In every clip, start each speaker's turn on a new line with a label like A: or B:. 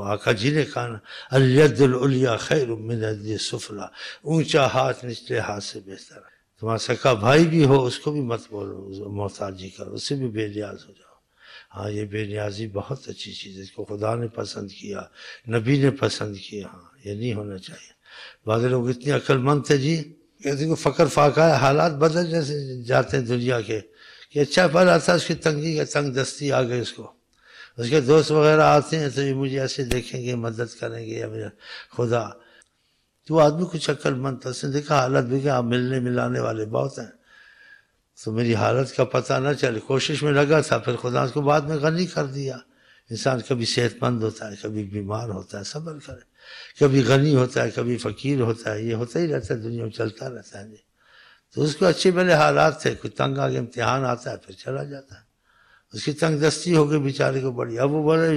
A: آقا جی نے کہا نا الید العلیٰ خیر من الید السفلیٰ، اونچا ہاتھ نچلے ہاتھ سے بہتر ہے۔ تمہارا سکا بھائی بھی ہو اس کو بھی مت بولو محتاجی کرو، اس سے بھی بے نیاز ہو جاؤ۔ ہاں یہ بے نیازی بہت اچھی چیز ہے، اس کو خدا نے پسند کیا، نبی نے پسند کیا۔ ہاں یہ نہیں ہونا چاہیے۔ بعض لوگ اتنے عقل مند تھے جی، کہتے ہیں کہ فقر فاقہ ہے، حالات بدل جیسے جاتے ہیں دنیا کے، کہ اچھا پھلا تھا اس کی تنگی کا تنگ دستی آ گئی اس کو، اس کے دوست وغیرہ آتے ہیں تو یہ مجھے ایسے دیکھیں گے، مدد کریں گے یا میرا خدا، تو آدمی کچھ عقل مند تھا، اس نے دیکھا حالت بھی کیا، ملنے ملانے والے بہت ہیں، تو میری حالت کا پتہ نہ چلے، کوشش میں لگا تھا، پھر خدا اس کو بعد میں غنی کر دیا۔ انسان کبھی صحت مند ہوتا ہے، کبھی بیمار ہوتا ہے، صبر کرے، کبھی غنی ہوتا ہے، کبھی فقیر ہوتا ہے، یہ ہوتا ہی رہتا ہے، دنیا میں چلتا رہتا ہے جی۔ تو اس کو اچھے بھلے حالات تھے، کوئی تنگ آگے امتحان آتا ہے پھر چلا جاتا ہے، اس کی تنگ دستی ہو گئی بیچارے کو بڑی۔ اب وہ بولے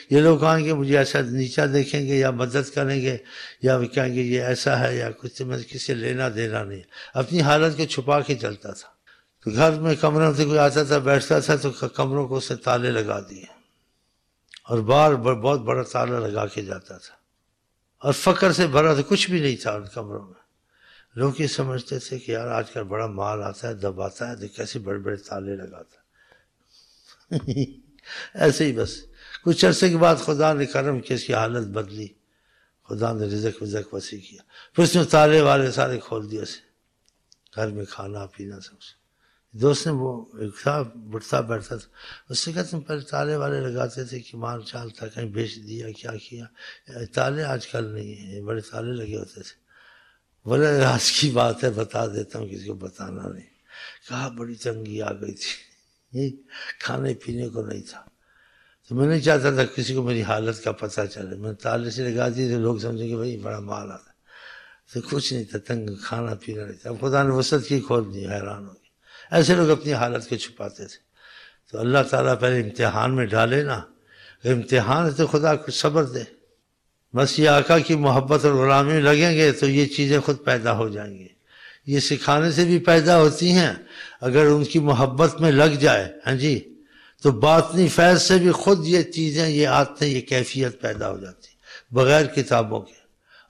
A: یہ لوگ کہیں گے مجھے ایسا نیچا دیکھیں گے یا مدد کریں گے یا کہیں گے یہ ایسا ہے یا کچھ، میں کسی سے لینا دینا نہیں، اپنی حالت کو چھپا کے چلتا تھا۔ تو گھر میں کمروں سے کوئی آتا تھا بیٹھتا تھا تو کمروں کو اس نے تالے لگا دیے، اور بہت بڑا تالا لگا کے جاتا تھا، اور فقر سے بھرا تھا، کچھ بھی نہیں تھا ان کمروں میں۔ لوگ یہ سمجھتے تھے کہ یار آج کل بڑا مال آتا ہے، دباتا ہے، تو کیسے بڑے بڑے تالے لگاتا ہے۔ ایسے ہی بس کچھ عرصے کے بعد خدا نے کرم کیا، اس کی حالت بدلی، خدا نے رزق وسیع کیا، پھر اس نے تالے والے سارے کھول دیا اسے، گھر میں کھانا پینا سب سے۔ دوست نے وہ ایک تھا بٹھتا بیٹھتا تھا، اس سے کہتے ہیں پہلے تالے والے لگاتے تھے کہ مال چال تھا کہیں بیچ دیا کیا کیا، تالے آج کل نہیں ہیں، بڑے تالے لگے ہوتے تھے۔ بولے آج کی بات ہے بتا دیتا ہوں، کسی کو بتانا نہیں۔ کہا بڑی تنگی آ گئی تھی، کھانے پینے کو نہیں تھا، تو میں نہیں چاہتا تھا کسی کو میری حالت کا پتہ چلے، میں تالے سے لگا دی تو لوگ سمجھیں کہ بھائی بڑا مال آتا، تو کچھ نہیں تھا، تنگ کھانا پینا نہیں تھا۔ اب خدا نے وسعت کی کھول دی، حیران ہو گیا۔ ایسے لوگ اپنی حالت کو چھپاتے تھے، تو اللہ تعالیٰ پہلے امتحان میں ڈالے نا، امتحان ہے تو خدا کچھ صبر دے، بس یہ آقا کی محبت اور غلامی میں لگیں گے تو یہ چیزیں خود پیدا ہو جائیں گی، یہ سکھانے سے بھی پیدا ہوتی ہیں، اگر ان کی محبت میں لگ جائے ہاں جی تو باطنی فیض سے بھی خود یہ چیزیں، یہ عادتیں، یہ کیفیت پیدا ہو جاتی، بغیر کتابوں کے۔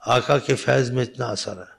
A: آقا کے فیض میں اتنا اثر ہے۔